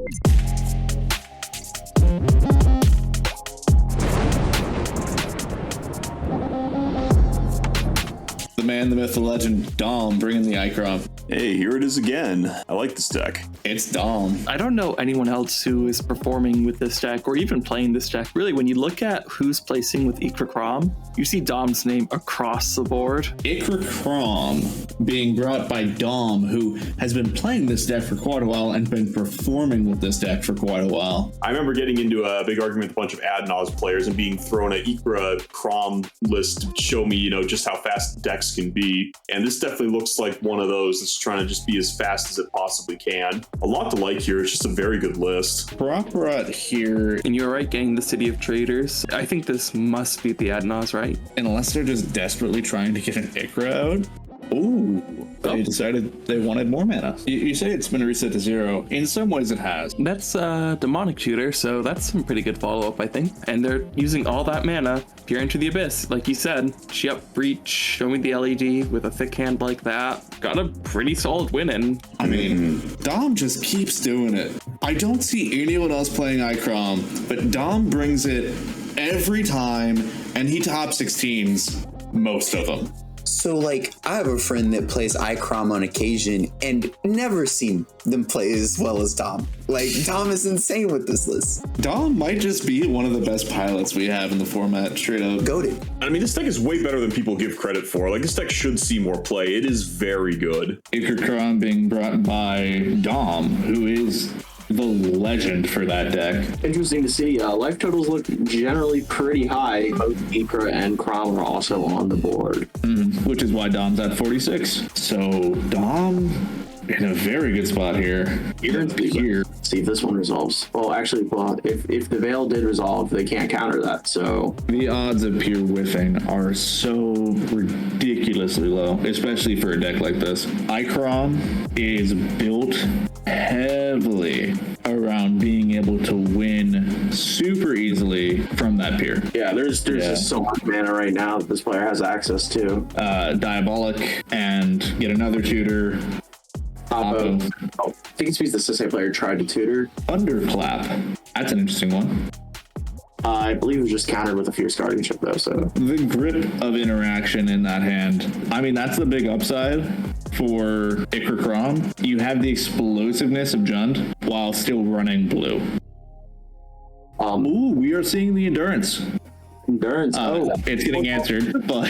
The man, the myth, the legend, Dom, bringing the ikraum. Hey, here it is again. I like this deck. It's Dom. I don't know anyone else who is performing with this deck or even playing this deck. Really, when you look at who's placing with ikraum, you see Dom's name across the board. ikraum being brought by Dom, who has been playing this deck for quite a while and been performing with this deck for quite a while. I remember getting into a big argument with a bunch of ad-nauseam players and being thrown an ikraum list to show me, just how fast decks can be. And this definitely looks like one of those that's trying to just be as fast as it possibly can. A lot to like here. It's just a very good list. Properot here. And you're right, getting the City of Traders. I think this must be the Adnaz, right? Unless they're just desperately trying to get an Ikra out. Ooh, they decided they wanted more mana. You say it's been reset to 0. In some ways it has. That's Demonic Tutor, so that's some pretty good follow-up, I think. And they're using all that mana, peer into the abyss. Like you said, Breach, show me the LED with a thick hand like that. Got a pretty solid win in. I mean, Dom just keeps doing it. I don't see anyone else playing ikraum, but Dom brings it every time, and he top 16s most of them. So, I have a friend that plays ikraum on occasion and never seen them play as well as Dom. Dom is insane with this list. Dom might just be one of the best pilots we have in the format, straight up. Goated. I mean, this deck is way better than people give credit for. This deck should see more play. It is very good. ikraum being brought by Dom, who is the legend for that deck. Interesting to see. Life totals look generally pretty high. Both Ikra and Crom are also on the board. Which is why Dom's at 46. So Dom in a very good spot here. Here. See if this one resolves. Well, actually, if the Veil did resolve, they can't counter that. So the odds of pure whiffing are so ridiculously low, especially for a deck like this. ikraum is built heavily around being able to win super easily from that pier. Yeah, there's just so much mana right now that this player has access to. Diabolic and get another tutor. I think it's because the Sisei player tried to tutor. Thunderclap. That's an interesting one. I believe it was just countered with a Fierce Guardianship, though, so. The grip of interaction in that hand. I mean, that's the big upside for ikraum. You have the explosiveness of Jund while still running blue. Ooh, we are seeing the endurance. Endurance. It's getting answered, but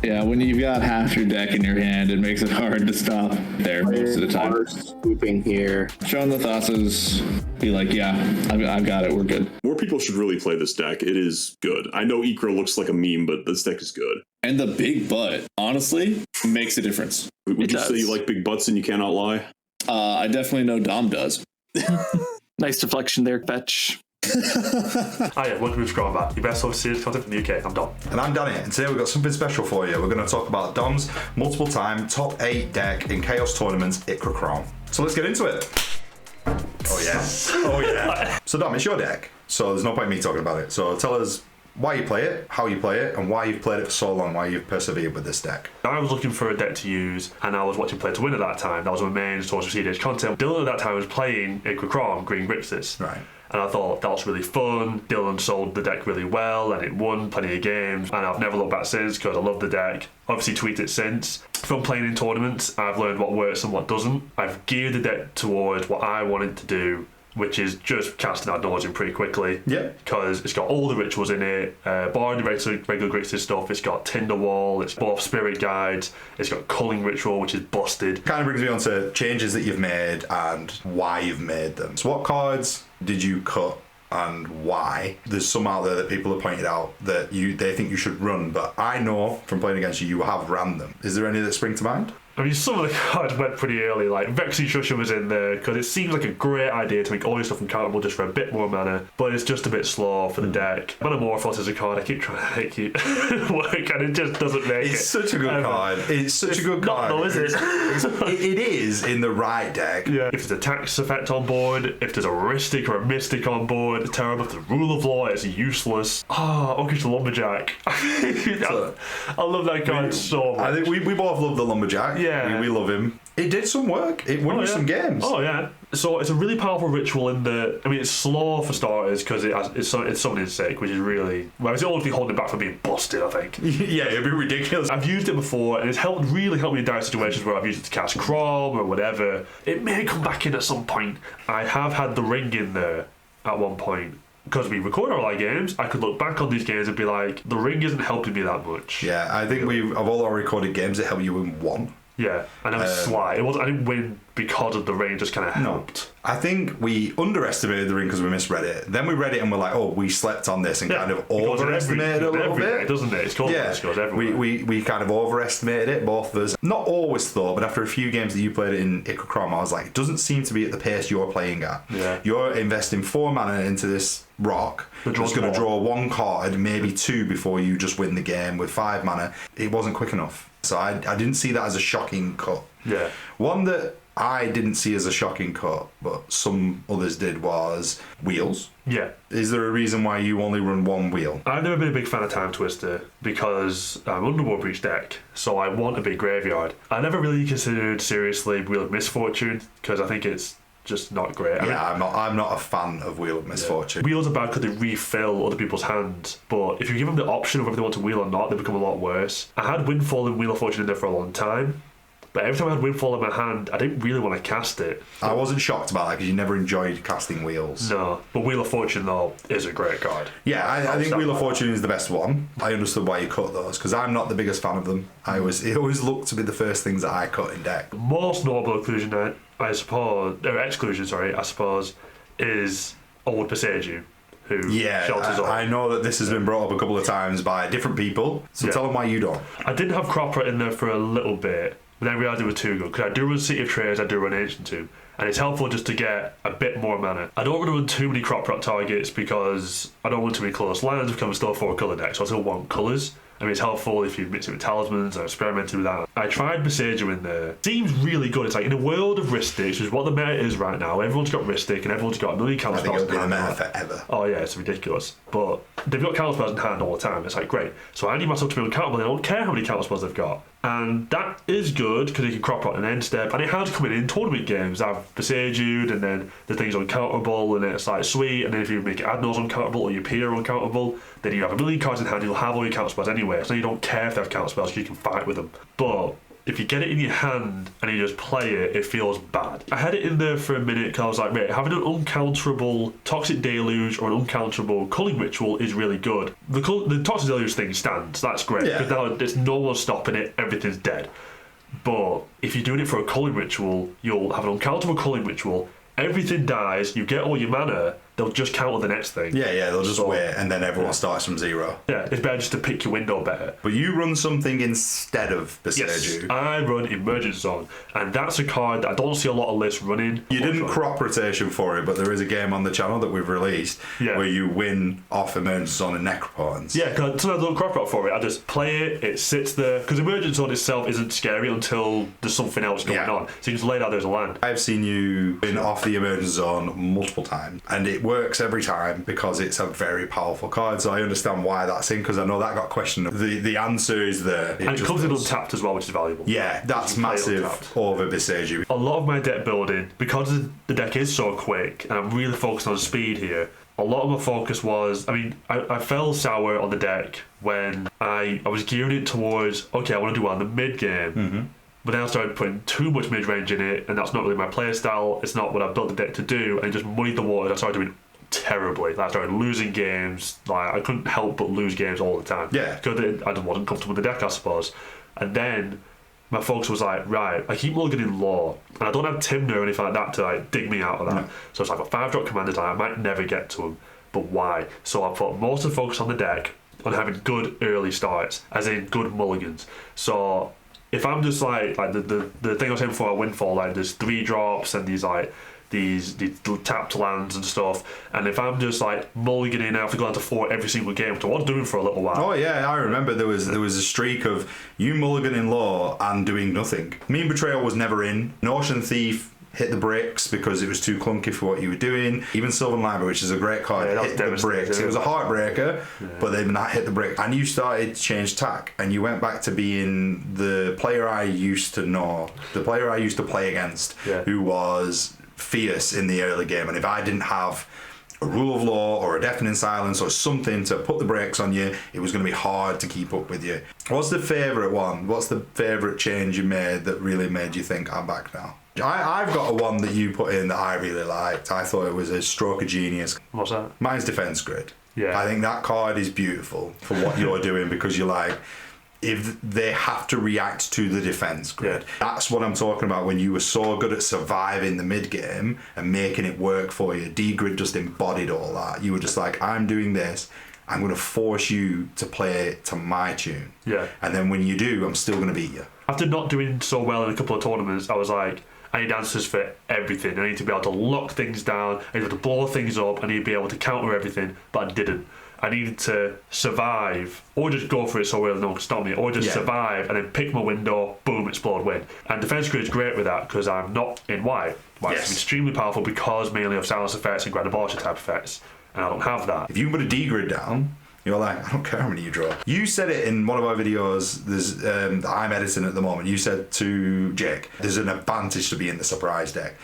yeah, when you've got half your deck in your hand, it makes it hard to stop there most of the time. Swooping here. Showing the Thassa's, be like, yeah, I've got it, we're good. More people should really play this deck. It is good. I know Ikra looks like a meme, but this deck is good. And the big butt, honestly, makes a difference. Would you say you like big butts and you cannot lie? I definitely know Dom does. Nice deflection there, Fetch. Hi, welcome to Scrollback, your best source series content from the UK. I'm Dom. And I'm Danny, and today we've got something special for you. We're going to talk about Dom's multiple time top 8 deck in Chaos tournaments, ikraum. So let's get into it. Oh yeah. Oh yeah. So Dom, it's your deck, so there's no point in me talking about it. So tell us why you play it, how you play it, and why you've played it for so long, why you've persevered with this deck. I was looking for a deck to use, and I was watching Play to Win at that time. That was my main source of cEDH content. Dylan at that time was playing ikraum, Green Grixis. Right. And I thought that was really fun. Dylan sold the deck really well, and it won plenty of games. And I've never looked back since because I love the deck. Obviously tweaked it since. From playing in tournaments, I've learned what works and what doesn't. I've geared the deck towards what I wanted to do, which is just casting ad nauseam pretty quickly. Yeah. Because it's got all the rituals in it, barring the regular Grixis stuff. It's got Tinderwall, it's both Spirit Guides, it's got Culling Ritual, which is busted. Kind of brings me on to changes that you've made and why you've made them. So what cards did you cut and why? There's some out there that people have pointed out that they think you should run, but I know from playing against you have ran them. Is there any that spring to mind? I mean, some of the cards went pretty early, like Vexy Shusha was in there, because it seems like a great idea to make all your stuff uncountable just for a bit more mana, but it's just a bit slow for the deck. Metamorphos is a card I keep trying to make it work, and it just doesn't make it. It's such a good card. It's such a good card. Not though, is it? It is in the right deck. Yeah. If there's a tax effect on board, if there's a Ristic or a Mystic on board, it's terrible. If there's Rule of Law, it's useless. Orcish Lumberjack. I love that card so much. I think we both love the Lumberjack. Yeah. Yeah. We love him. It did some work. It won you some games. Oh, yeah. So it's a really powerful ritual in the... I mean, it's slow for starters because it's summoning sick, which is really... Well, it's only holding it back from being busted, I think. Yeah, it'd be ridiculous. I've used it before, and it's really helped me in dire situations where I've used it to cast Crom or whatever. It may come back in at some point. I have had the ring in there at one point. Because we record all our games, I could look back on these games and be like, the ring isn't helping me that much. Yeah, I think of all our recorded games, it helped you win one. Yeah, and I was slight. I didn't win because of the ring, it just kind of helped. I think we underestimated the ring because we misread it. Then we read it and we're like, oh, we slept on this and kind of overestimated it a little bit. Doesn't it? It's called it goes everywhere. We kind of overestimated it, both of us. Not always though, but after a few games that you played it in ikraum, I was like, it doesn't seem to be at the pace you're playing at. Yeah. You're investing 4 mana into this rock. It's going to draw 1 card, maybe 2 before you just win the game with 5 mana. It wasn't quick enough. So I didn't see that as a shocking cut. Yeah. One that I didn't see as a shocking cut, but some others did, was wheels. Yeah. Is there a reason why you only run 1 wheel? I've never been a big fan of Time Twister because I'm Underworld Breach deck, so I want a big graveyard. I never really considered seriously Wheel of Misfortune because I think it's just not great. I'm not a fan of Wheel of Misfortune. Wheels are bad because they refill other people's hands, but if you give them the option of whether they want to wheel or not, they become a lot worse. I had Windfall and Wheel of Fortune in there for a long time, but every time I had Windfall in my hand, I didn't really want to cast it. I wasn't shocked about that because you never enjoyed casting wheels. No, but Wheel of Fortune though is a great card. Yeah, I think Wheel of Fortune is the best one. I understood why you cut those because I'm not the biggest fan of them. It always looked to be the first things that I cut in deck. The most notable exclusion I suppose, is Old Passagiu, who shelters up. I know that this has been brought up a couple of times by different people, so tell them why you don't. I did have Cropper in there for a little bit, but then I realised it was too good, because I do run City of Trades, I do run Ancient Tomb, and it's helpful just to get a bit more mana. I don't want to run too many crop rot targets because I don't want too many close lands because I'm still a 4-colour deck, so I still want colours. I mean, it's helpful if you mix it with talismans. I experimented with that. I tried Passagiu in there. Seems really good. It's like in a world of Rhystic, which is what the meta is right now. Everyone's got Rhystic and everyone's got a million counter spells. I think it'll be the meta forever. Oh yeah, it's ridiculous. But they've got counter spells in hand all the time. It's like, great. So I need myself to be on counter, but I don't care how many counter spells they've got. And that is good because you can crop out an end step. And it has come in tournament games. I've Passagiu'd and then the thing's uncounterable and then it's like sweet. And then if you make Adnos uncounterable or your peer uncounterable, then you have a million cards in hand, you'll have all your counter spells anyway. So you don't care if they have counter spells because you can fight with them. But if you get it in your hand and you just play it, it feels bad. I had it in there for a minute because I was like, mate, having an uncounterable Toxic Deluge or an uncounterable Culling Ritual is really good. The Toxic Deluge thing stands, that's great. Because now there's no one stopping it, everything's dead. But if you're doing it for a Culling Ritual, you'll have an uncounterable Culling Ritual, everything dies, you get all your mana, they'll just counter the next thing. Yeah, they'll just wait and then everyone starts from 0. Yeah, it's better just to pick your window better. But you run something instead of Passagiu. Yes, I run Emergent Zone, and that's a card that I don't see a lot of lists running. You didn't crop rotation for it, but there is a game on the channel that we've released where you win off Emergent Zone and Necropotence. Yeah, because sometimes I don't crop rot for it. I just play it, it sits there. Because Emergent Zone itself isn't scary until there's something else going on. So you just lay it out there's a land. I've seen you win off the Emergent Zone multiple times, and it works every time because it's a very powerful card. So I understand why that's in, because I know that got questioned. The answer is there. And it comes in untapped as well, which is valuable. Yeah, that's massive over Passagiu. A lot of my deck building, because the deck is so quick, and I'm really focused on speed here, a lot of my focus was, I fell sour on the deck when I was gearing it towards, okay, I want to do well in the mid game. Mm-hmm. But then I started putting too much mid range in it, and that's not really my play style. It's not what I built the deck to do, and it just muddied the water. I started doing terribly. I started losing games. Like, I couldn't help but lose games all the time. Yeah. Because I just wasn't comfortable with the deck, I suppose. And then my focus was like, right, I keep mulliganing Law, and I don't have Timner or anything like that to like dig me out of that. No. So it's like a 5-drop commanders, I might never get to them, but why? So I put most of the focus on the deck on having good early starts, as in good mulligans. So if I'm just like the thing I was saying before, Windfall, like there's 3 drops and these tapped lands and stuff, and if I'm just like mulliganing out for going to 4 every single game, which I was doing for a little while. Oh yeah, I remember there was a streak of you mulliganing Law and doing nothing. Mean Betrayal was never in. Notion Thief hit the bricks because it was too clunky for what you were doing. Even Sylvan Library, which is a great card, hit the bricks. It was a heartbreaker, but they've not hit the bricks. And you started to change tack, and you went back to being the player I used to know, the player I used to play against, who was fierce in the early game. And if I didn't have a rule of law or a deafening silence or something to put the brakes on you, it was going to be hard to keep up with you. What's the favourite one? What's the favourite change you made that really made you think, I'm back now? I've got a one that you put in that I really liked. I thought it was a stroke of genius. What's that? Mine's Defence Grid. Yeah. I think that card is beautiful for what you're doing, because you're like, if they have to react to the defense grid. That's what I'm talking about when you were so good at surviving the mid game and making it work for you. D-Grid just embodied all that. You were just like, I'm doing this, I'm going to force you to play to my tune. Yeah. And then when you do, I'm still going to beat you. After not doing so well in a couple of tournaments, I was like, I need answers for everything. I need to be able to lock things down, I need to blow things up, I need to be able to counter everything, but I didn't. I needed to survive, or just go for it so no one can stop me, or just survive and then pick my window, boom, explode, win. And Defense Grid is great with that because I'm not in white. White's extremely powerful because mainly of silence effects and grand abortion type effects, and I don't have that. If you can put a D-Grid down, you're like, I don't care how many you draw. You said it in one of our videos, there's that I'm editing at the moment, you said to Jake, there's an advantage to being the surprise deck.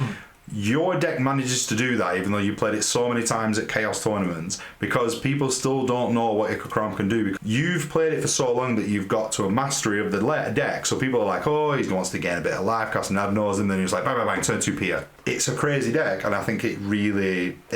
Your deck manages to do that even though you played it so many times at Chaos tournaments, because people still don't know what ikraum can do. You've played it for so long that you've got to a mastery of the deck, so people are like, oh, he wants to gain a bit of life, cast an Adnors, and then he's like, bang, bang, bang, turn 2 Pia. It's a crazy deck, and I think it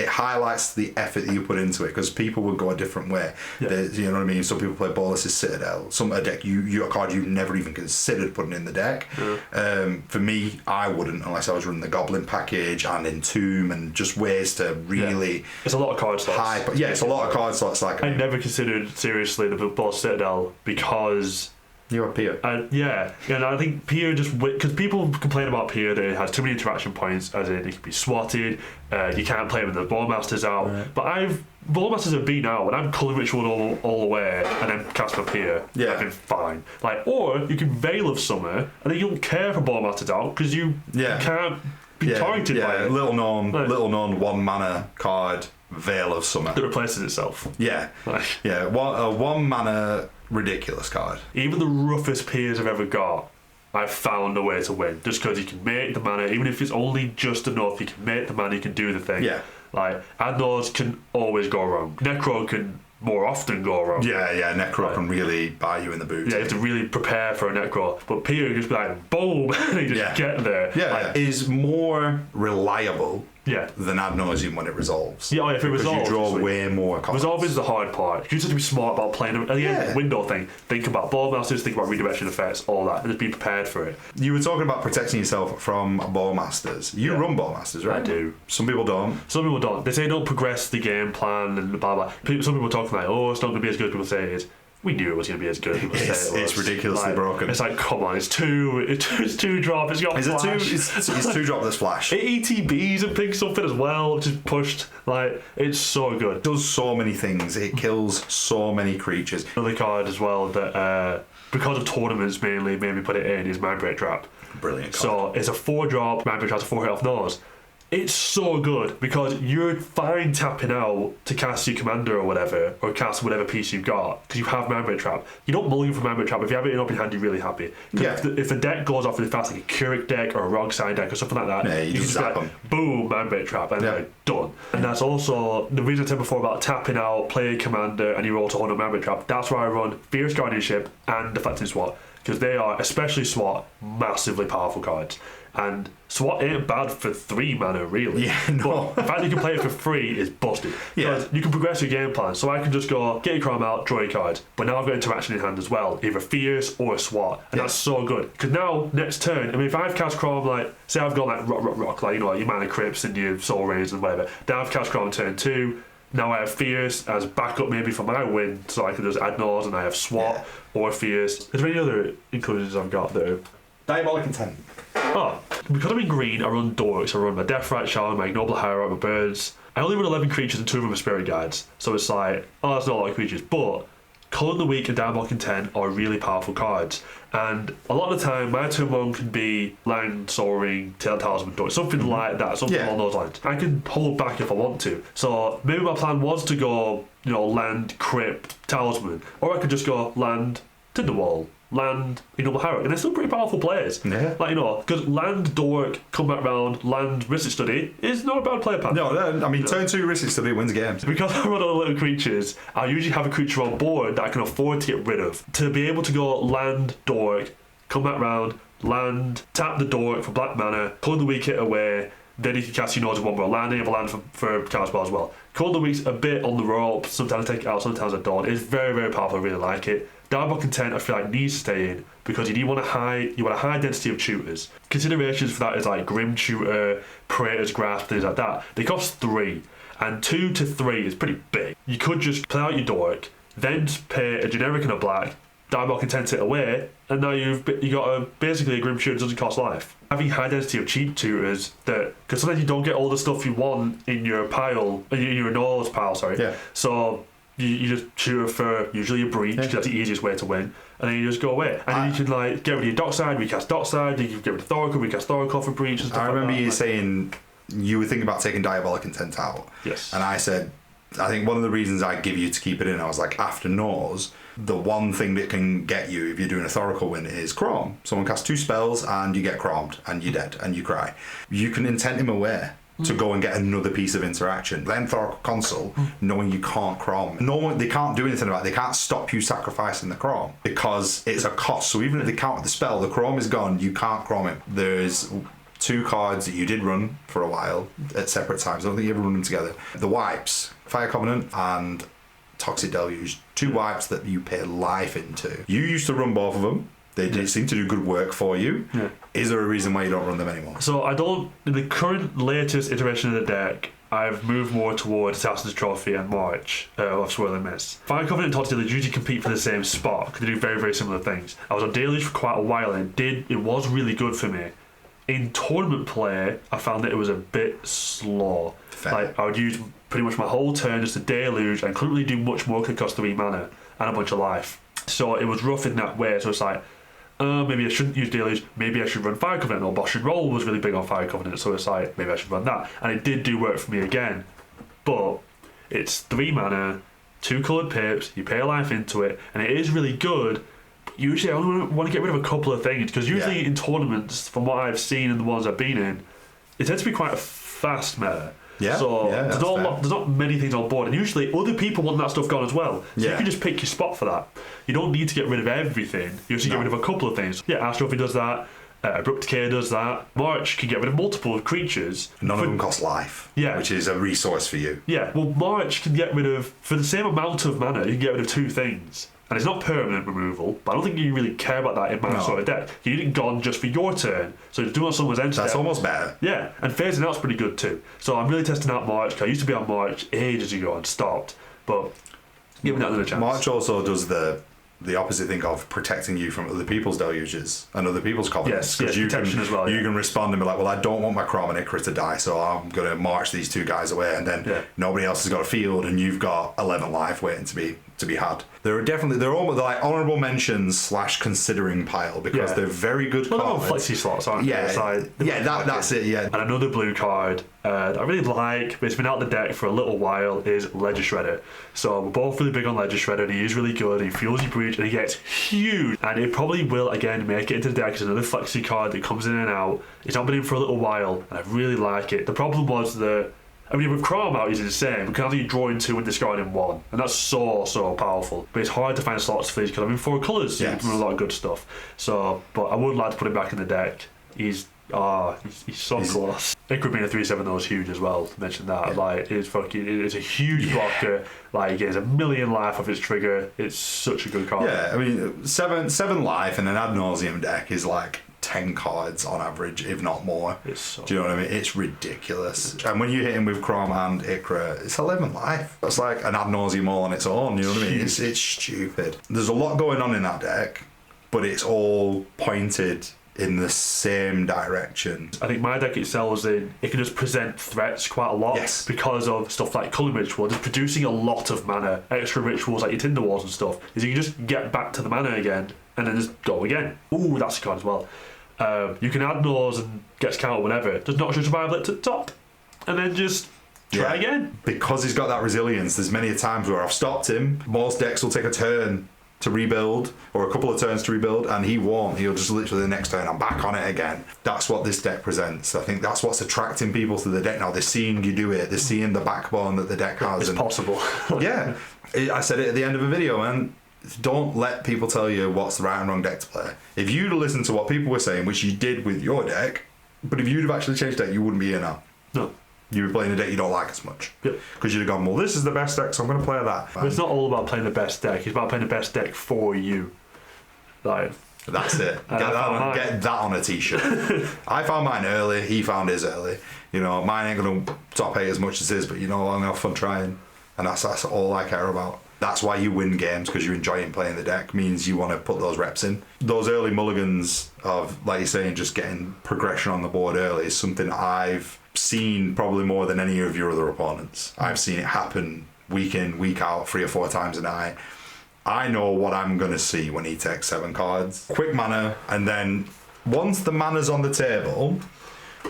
highlights the effort that you put into it, because people would go a different way. You know what I mean? Some people play Bolas's Citadel, a deck a card you never even considered putting in the deck. For me, I wouldn't, unless I was running the Goblin package and Entomb and just ways to really it's a lot of card slots. It's a lot of card slots. Like I never considered seriously the Bolas Citadel because you're a Pia. And I think Pia just, because people complain about Pia that it has too many interaction points, as in it can be swatted, you can't play it with the Ballmasters out. But Ballmasters have been out, and I'm colour ritual all the way, and then cast my Pia. I've been fine. Or you can Veil of Summer, and then you don't care for Ballmasters out because you can't be targeted by it. Little known 1 mana card, Veil of Summer. That replaces itself. A 1 mana ridiculous card. Even the roughest Pias I've ever got, I've found a way to win. Just because you can make the mana, even if it's only just enough, you can make the mana, you can do the thing. Like, Adnors can always go wrong. Necro can more often go wrong. Necro can really bite you in the boot. You have to really prepare for a Necro. But Pia can just be like, boom, and you just get there. Is more reliable than ad nauseum when it resolves. If it resolves. You draw way more cards. Resolve is the hard part. You just have to be smart about playing at the end of the window thing. Think about Ballmasters, think about redirection effects, all that, and just be prepared for it. You were talking about protecting yourself from Ballmasters. You run Ballmasters, right? I do. Some people don't. Some people don't. They say don't progress the game plan and blah blah. Some people talk like, oh, it's not going to be as good as people say it is. We knew it was going to be as good as people say it was. It's ridiculously broken. It's like, come on, it's two drop. It's got flash. It's 2 drop. There's flash. It ETBs and picks something as well, which is pushed. It's so good. It does so many things. It kills so many creatures. Another card as well that, because of tournaments mainly, made me put it in is Mindbreak Trap. Brilliant card. So it's a 4 drop. Mindbreak Trap's a 4 hit off nose. It's so good because you're fine tapping out to cast your commander or whatever, or cast whatever piece you've got, because you have Mindbreak Trap. You don't mulligan for Mindbreak Trap. If you have it in open hand, you're really happy. If the deck goes off really fast, like a Keurig deck or a Rogue Side deck or something like that, you just zap them. Boom, Mindbreak Trap, and they're done. And that's also the reason I said before about tapping out, play a commander, and you roll to hold a Mindbreak Trap. That's why I run Fierce Guardianship and Deflecting SWAT, because they are, especially SWAT, massively powerful cards. And SWAT ain't bad for 3 mana, really. But the fact that you can play it for free is busted. Because you can progress your game plan. So I can just go, get your ikraum out, draw your card. But now I've got interaction in hand as well, either Fierce or a SWAT. And that's so good. Because now, next turn, if I've cast Crom, say I've got rock, your Mana Crypts and your Soul Rays and whatever. Now I've cast Crom turn 2. Now I have Fierce as backup maybe for my win, so I can just add Nors, and I have SWAT or Fierce. Is there any other inclusions I've got there? Diabolic Intent. Because I'm in green, I run Dorks, I run my Deathrite Shaman, my Ignoble Hierarch, my Birds. I only run 11 creatures and 2 of them are Spirit Guides, so it's like, that's not a lot of creatures, but Call of the Week and Diabolic Intent are really powerful cards. And a lot of the time, my turn one can be Land, Soul Ring, Talisman, Door, something like that, something along those lines. I can hold back if I want to. So maybe my plan was to go, Land, Crypt, Talisman, or I could just go Land, Tinderwall, Land, Harrock, and they're still pretty powerful players. Yeah. Because Land, Dork, come back round, Land, Research Study is not a bad player pattern. No, I mean, turn 2 Research Study wins games. Because I run on little creatures, I usually have a creature on board that I can afford to get rid of. To be able to go Land, Dork, come back round, Land, tap the Dork for black mana, pull the weak hit away, then you can cast your Noise of one more land, and you have a land for Counterspell as well. Call the Week's a bit on the rope, sometimes I take it out, sometimes I don't. It's very, very powerful, I really like it. Diabolic Intent I feel like needs to stay in because you want a high density of tutors. Considerations for that is like Grim Tutor, Praetor's Grasp, things like that. They cost 3, and 2 to 3 is pretty big. You could just play out your Dork, then pay a generic and a black, Diabolic Intent it away, and now you got basically a Grim Tutor that doesn't cost life. Having high density of cheap tutors because sometimes you don't get all the stuff you want in your pile, in your Knowledge pile, sorry. Yeah. So you just tutor for usually a Breach, because that's the easiest way to win, and then you just go away. And then you can get rid of your Dockside, recast Dockside, you can get rid of Thoracle, recast Thoracle for Breach and stuff. I remember like that. you saying you were thinking about taking Diabolic Intent out. Yes. And I said, I think one of the reasons I give you to keep it in, I was like, after Nors, the one thing that can get you if you're doing a Thoracle win is Crom. Someone casts 2 spells and you get Cromed and you're dead and you cry. You can intent him away to go and get another piece of interaction. Then Thoracle Consul, knowing you can't Crom. They can't do anything about it. They can't stop you sacrificing the Crom because it's a cost. So even if they counter the spell, the Crom is gone, you can't Crom him. There's 2 cards that you did run for a while at separate times. I don't think you ever run them together. The wipes, Fire Covenant and Toxic Deluge, 2 wipes that you pay life into. You used to run both of them. They did seem to do good work for you. Yeah. Is there a reason why you don't run them anymore? So in the current latest iteration of the deck, I've moved more towards Assassin's Trophy and March of Swirling Mist. Fire Covenant and Toxic Deluge usually compete for the same spot because they do very, very similar things. I was on Deluge for quite a while and it was really good for me. In tournament play, I found that it was a bit slow. Fair. I would use pretty much my whole turn just to Deluge and couldn't really do much more because it cost 3 mana and a bunch of life. So it was rough in that way. So it's like, maybe I shouldn't use Deluge, maybe I should run Fire Covenant, or Bosch and Roll was really big on Fire Covenant, so it's like, maybe I should run that. And it did do work for me again. But it's 3 mana, 2 coloured pips, you pay a life into it, and it is really good. Usually I only want to get rid of a couple of things, because usually in tournaments, from what I've seen and the ones I've been in, it tends to be quite a fast meta. Yeah, so there's not many things on board, and usually other people want that stuff gone as well. So you can just pick your spot for that. You don't need to get rid of everything. You just get rid of a couple of things. Yeah, Astrophy does that. Abrupt Decay does that. March can get rid of multiple creatures. None of them cost life, which is a resource for you. Yeah, well, March can get rid of, for the same amount of mana, you can get rid of 2 things. And it's not permanent removal, but I don't think you really care about that in my sort of deck. You need it gone just for your turn, so to do on someone's end step. That's almost better. Yeah, and phasing out's pretty good too. So I'm really testing out March, because I used to be on March ages ago and stopped, but giving that another chance. March also does the opposite thing of protecting you from other people's deluges and other people's covenants. Yes, protection as well. You can respond and be like, well, I don't want my Crom and Ikra to die, so I'm going to march these 2 guys away, and then nobody else has got a field, and you've got 11 life waiting to be had. They're almost like honourable mentions / considering pile, because they're very good cards. Well, flexi slots, aren't they? That's it. Yeah. And another blue card that I really like, but it's been out the deck for a little while, is Ledger Shredder. So we're both really big on Ledger Shredder, and he is really good. He fuels your breach, and he gets huge. And it probably will again make it into the deck as another flexi card that comes in and out. It's not been in for a little while, and I really like it. The problem was that, I mean, with Crom out, he's insane. We can only draw in 2 and discard in 1, and that's so powerful. But it's hard to find slots for these because I'm in 4 colours, so you can run a lot of good stuff. So, but I would like to put him back in the deck. He's so close. Ikra being a 3/7 though is huge as well. To mention that, it's a huge blocker. Like, he gets 1 million life off his trigger. It's such a good card. Yeah, I mean, seven life in an ad nauseum deck is like 10 cards on average, if not more. Do you know what I mean? It's ridiculous. And when you hit him with Crom and Ikra, it's 11 life. That's like an ad nauseum all on its own. You know what I mean? It's stupid. There's a lot going on in that deck, but it's all pointed in the same direction. I think my deck excels in it can just present threats quite a lot. Yes. Because of stuff like Culling Ritual, just producing a lot of mana, extra rituals like your Tinder Wars and stuff, is you can just get back to the mana again and then just go again. Ooh, that's a card as well. You can add Gnaws and gets counter whenever. Does Nocturne Survival at the top. And then just try again. Because he's got that resilience, there's many times where I've stopped him. Most decks will take a turn to rebuild, or a couple of turns to rebuild, and he won't. He'll just literally the next turn, I'm back on it again. That's what this deck presents. I think that's what's attracting people to the deck now. They're seeing you do it. They're seeing the backbone that the deck has. It's possible. Yeah. I said it at the end of a video, man. Don't let people tell you what's the right and wrong deck to play. If you'd have listened to what people were saying, which you did with your deck, but if you'd have actually changed deck, you wouldn't be here now. No. You'd be playing a deck you don't like as much. Yep. Because you'd have gone, well, this is the best deck, so I'm going to play that. But it's not all about playing the best deck. It's about playing the best deck for you. Like, that's it. Get that on a t-shirt. I found mine early. He found his early. You know, mine ain't going to top 8 as much as his, but you know, I'm going to have fun trying. And that's all I care about. That's why you win games, because you're enjoying playing the deck. Means you want to put those reps in. Those early mulligans of, like you're saying, just getting progression on the board early is something I've seen probably more than any of your other opponents. I've seen it happen week in, week out, 3 or 4 times a night. I know what I'm going to see when he takes 7 cards. Quick mana, and then once the mana's on the table,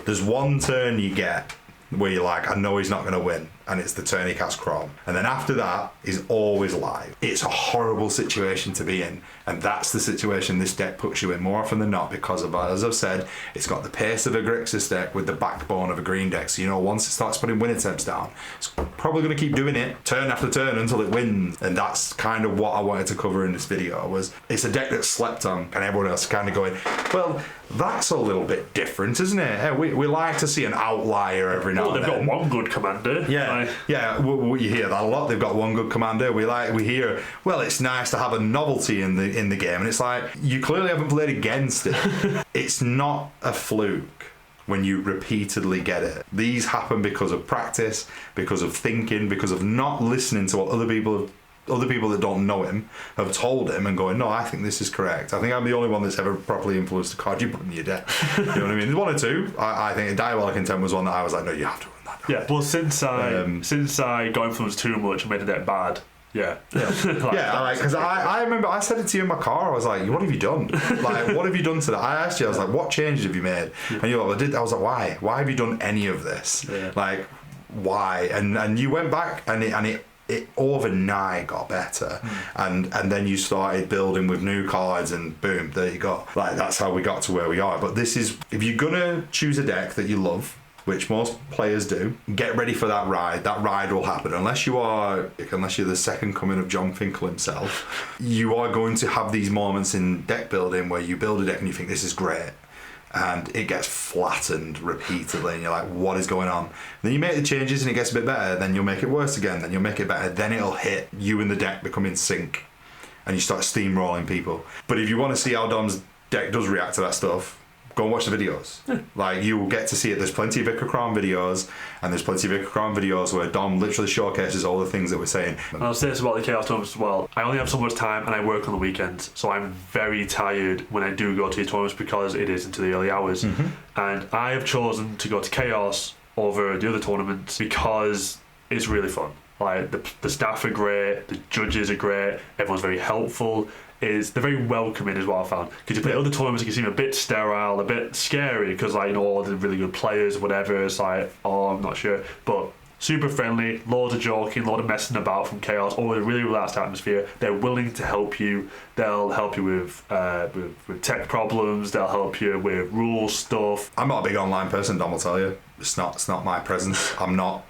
there's one turn you get where you're like, I know he's not going to win, and it's the turn he casts Crom. And then after that, he's always live. It's a horrible situation to be in, and that's the situation this deck puts you in more often than not, because of, as I've said, it's got the pace of a Grixis deck with the backbone of a green deck. So, you know, once it starts putting win attempts down, it's probably going to keep doing it turn after turn until it wins. And that's kind of what I wanted to cover in this video, was it's a deck that's slept on, and everyone else kind of going, well, that's a little bit different, isn't it? We like to see an outlier every now and then. They've got one good commander. Yeah, you hear that a lot. They've got one good commander. We hear, well, it's nice to have a novelty in the game, and it's like, you clearly haven't played against it. It's not a fluke when you repeatedly get it. These happen because of practice, because of thinking, because of not listening to what other people that don't know him have told him and going, no, I think this is correct. I think I'm the only one that's ever properly influenced a card you put in your deck. You know what I mean? There's 1 or 2. I think Diabolic Intent was one that I was like, no, you have to run that. Yeah, well, since I got influenced too much and made the deck bad, because I remember I said it to you in my car. I was like, what have you done? Like, what have you done to that? I asked you, I was like, what changes have you made? And you're like, I was like, why? Why have you done any of this? Yeah. Like, why? And you went back and it overnight got better, and then you started building with new cards, and boom, there you go. Like, that's how we got to where we are. But this is, if you're gonna choose a deck that you love, which most players do, get ready for that ride. That ride will happen. Unless you're the second coming of John Finkel himself, you are going to have these moments in deck building where you build a deck and you think, this is great, and it gets flattened repeatedly, and you're like, what is going on? Then you make the changes and it gets a bit better, then you'll make it worse again, then you'll make it better, then it'll hit, you and the deck become in sync, and you start steamrolling people. But if you want to see how Dom's deck does react to that stuff, go and watch the videos. Like, you will get to see it. There's plenty of ikraum videos, and there's plenty of ikraum videos where Dom literally showcases all the things that we're saying. And I'll say this about the Chaos tournaments as well. I only have so much time, and I work on the weekends, so I'm very tired when I do go to these tournaments, because it is into the early hours. And I have chosen to go to Chaos over the other tournaments because it's really fun. Like, the staff are great, the judges are great, everyone's very helpful. They're very welcoming is what I found. Because you play other tournaments, it can seem a bit sterile, a bit scary, because, like, you know, all the really good players, whatever. It's like, oh, I'm not sure. But super friendly, loads of joking, loads of messing about from Chaos, always a really relaxed atmosphere. They're willing to help you. They'll help you with tech problems. They'll help you with rule stuff. I'm not a big online person, Dom will tell you. It's not my presence. I'm not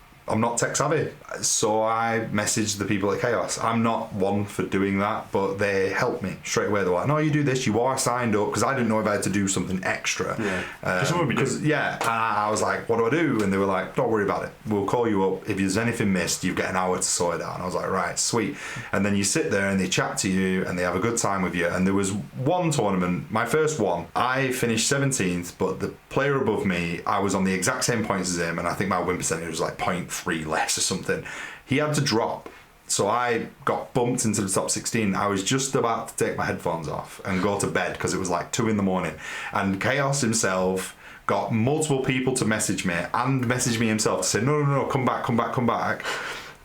tech savvy, so I messaged the people at Chaos. I'm not one for doing that, but they helped me straight away. They're like, no, you do this, you are signed up, because I didn't know if I had to do something extra. And I was like, what do I do? And they were like, don't worry about it, we'll call you up. If there's anything missed, you get an hour to sort it out. And I was like, right, sweet. And then you sit there and they chat to you and they have a good time with you. And there was one tournament, my first one, I finished 17th, but the player above me, I was on the exact same points as him, and I think my win percentage was like 0.3 less or something. He had to drop So I got bumped into the top 16. I was just about to take my headphones off and go to bed because it was like 2 a.m. And Chaos himself got multiple people to message me and message me himself to say, no, come back.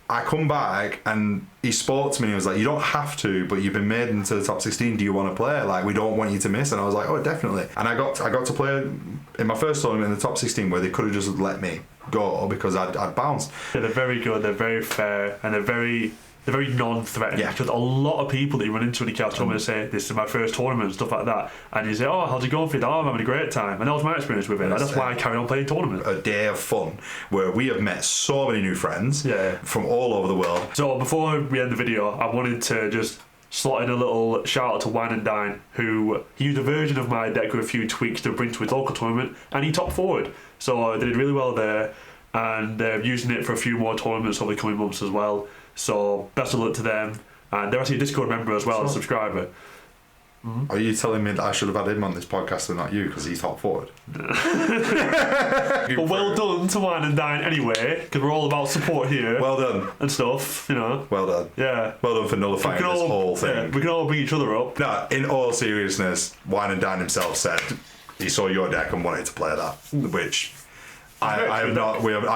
I come back and he spoke to me and he was like, you don't have to, but you've been made into the top 16. Do you want to play? Like, we don't want you to miss. And I was like, oh, definitely. And I got to play in my first tournament in the top 16 where they could have just let me go because I'd bounced. Yeah, they're very good, they're very fair, and they're very non-threatening. Yeah. Because a lot of people that you run into in the Chaos tournament say, this is my first tournament and stuff like that, and you say, oh, how's it going for you? Oh, I'm having a great time. And that was my experience with it. And that's why I carry on playing tournaments. A day of fun where we have met so many new friends from all over the world. So before we end the video, I wanted to just slot in a little shout out to Wine and Dine, who he used a version of my deck with a few tweaks to bring to his local tournament, and he topped forward. So they did really well there, and they're using it for a few more tournaments over the coming months as well. So best of luck to them, and they're actually a Discord member as well, a subscriber. Are you telling me that I should have had him on this podcast and not you because he's top forward? But well done to Wine and Dine anyway, because we're all about support here. Well done. And stuff, you know. Well done. Yeah. Well done for nullifying this whole thing. Yeah, we can all bring each other up. No, in all seriousness, Wine and Dine himself said he saw your deck and wanted to play that, which I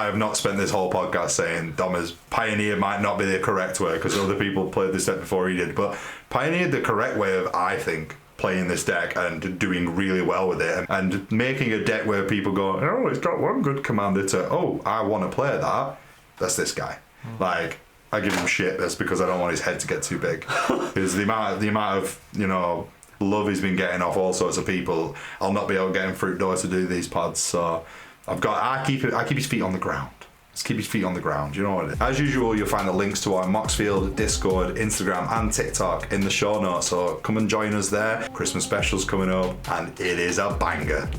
have not spent this whole podcast saying Dom's pioneer might not be the correct way because other people played this deck before he did, but pioneered the correct way of, I think, playing this deck and doing really well with it and making a deck where people go, oh, it's got one good commander to, oh, I want to play that. That's this guy. Like, I give him shit. That's because I don't want his head to get too big. Because the amount of, you know, love he's been getting off all sorts of people, I'll not be able to get him fruit door to do these pods, so I keep his feet on the ground. Let's keep his feet on the ground, you know what it is. As usual, you'll find the links to our Moxfield, Discord, Instagram and TikTok in the show notes, so come and join us there. Christmas specials coming up, and it is a banger.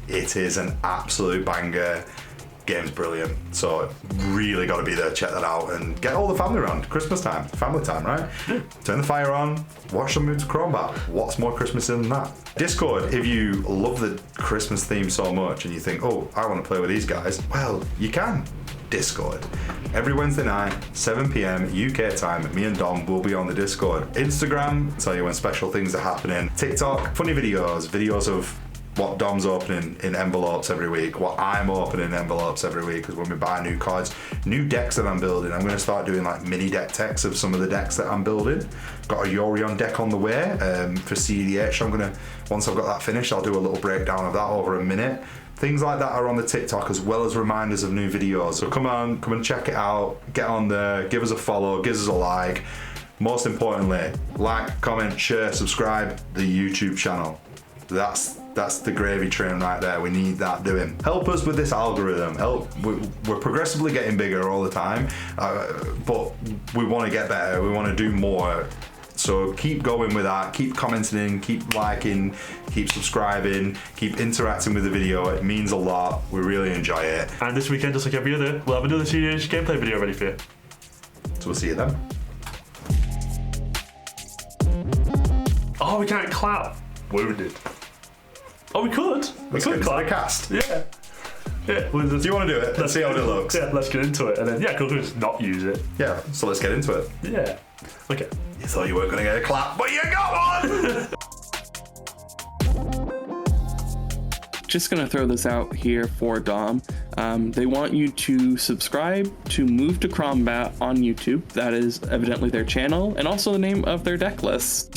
It is an absolute banger. Game's brilliant, so really got to be there, check that out, and get all the family around. Christmas time, family time, right? Turn the fire on, watch them move to Chrombat. What's more Christmassy than that? Discord, if you love the Christmas theme so much and you think, oh, I want to play with these guys, well, you can. Discord. Every Wednesday night, 7 p.m. UK time, me and Dom will be on the Discord. Instagram, tell you when special things are happening. TikTok, funny videos of what Dom's opening in envelopes every week, what I'm opening in envelopes every week, because when we buy new cards, new decks that I'm building, I'm going to start doing like mini deck techs of some of the decks that I'm building. Got a Yorion deck on the way for cEDH. I'm going to, once I've got that finished, I'll do a little breakdown of that over a minute. Things like that are on the TikTok, as well as reminders of new videos. So come and check it out, get on there, give us a follow, give us a like. Most importantly, like, comment, share, subscribe the YouTube channel. That's the gravy train right there. We need that doing. Help us with this algorithm. We're progressively getting bigger all the time, but we want to get better. We want to do more. So keep going with that. Keep commenting, keep liking, keep subscribing, keep interacting with the video. It means a lot. We really enjoy it. And this weekend, just like every other, we'll have another cEDH gameplay video ready for you. So we'll see you then. Oh, we can't clap. Wounded. Oh, we could. Let's get into the cast. Yeah. Yeah. Well, Do you want to do it? Let's see how it looks. Yeah, let's get into it. And then, yeah, cool, just not use it. Yeah, so let's get into it. Yeah. Okay. You thought you weren't going to get a clap, but you got one! Just gonna throw this out here for Dom. They want you to subscribe to Move to Crombat on YouTube. That is evidently their channel, and also the name of their deck list.